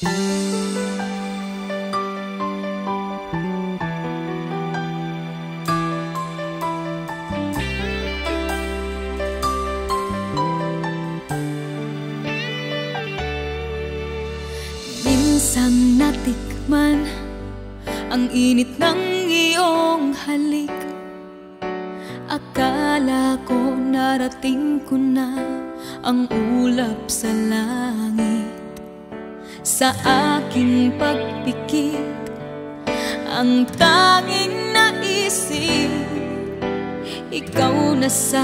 Minsan natikman ang init ng iyong halik. Akala ko narating ko na ang ulap sa langit. Sa aking pagpikit, ang tanging naisip, ikaw na sa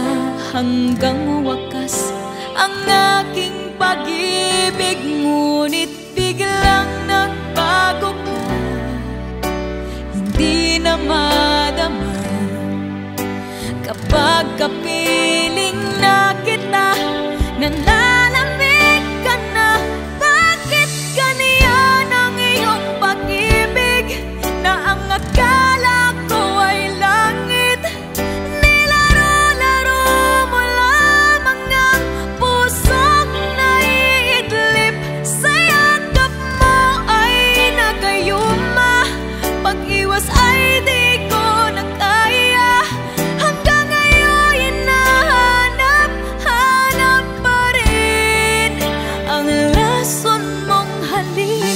hanggang wakas ang aking pag-ibig. Ngunit biglang nagbago ka, hindi na madama kapag kapiling na kita. Nalalamig ka na, bakit ganyan ang iyong pag-ibig na ang akala ko ay langit? Nilaro-laro mo lamang ang pusong naiidlip. Sa yakap mo ay nagayuma, pag-iwas ay di ko na kaya. Hanggang ngayon hinahanap-hanap pa rin ang lason mong halik.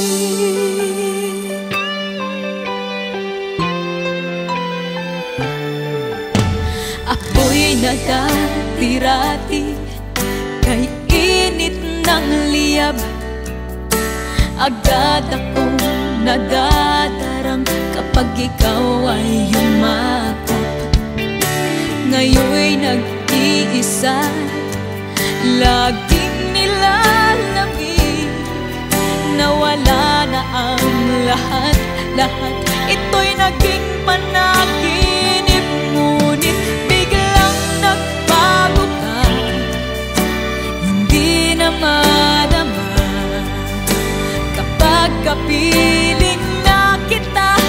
Ako'y nagati-rati kay init ng liyab. Agad akong nadadarang kapag ikaw ay yumakap. Ngayon'y nag-iisa, laging nilalamig. Nawala na ang lahat-lahat, ito'y naging panaginip. Ngunit biglang nagbago ka, hindi na madama kapag kapiling na kita.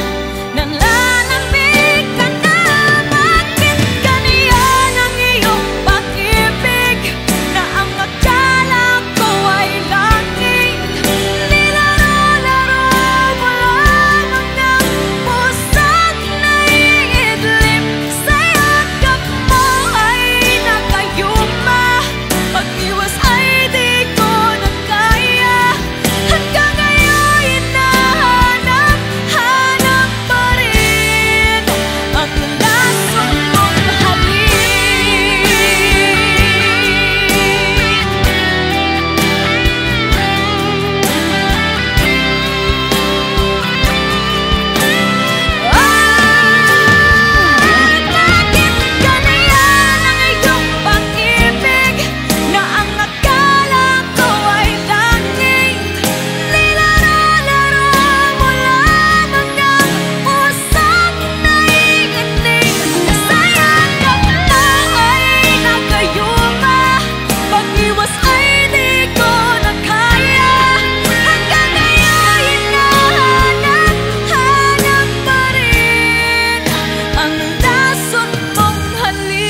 Nalalamig ka na, bakit ganyan ang iyong pag-ibig na ang akala ko ay langit? Nilaro-laro mo lamang ang pusong naiidlip. Sa yakap mo ay nagayuma, pag-iwas ay di ko na kaya. Hanggang ngayon hinahanap-hanap pa rin ang lason mong halik. Bakit ganyan ang iyong pag-ibig na ang akala ko ay langit? Nilaro-laro mo lamang ang pusong naiinig. Sa yakap mo ay nagayuma, pag-iwas ay di ko na kaya. Hanggang ngayon hinahanap-hanap pa rin ang lason mong halik.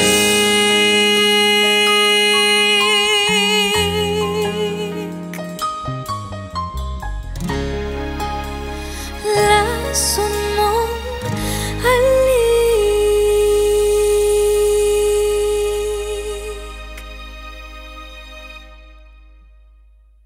Lason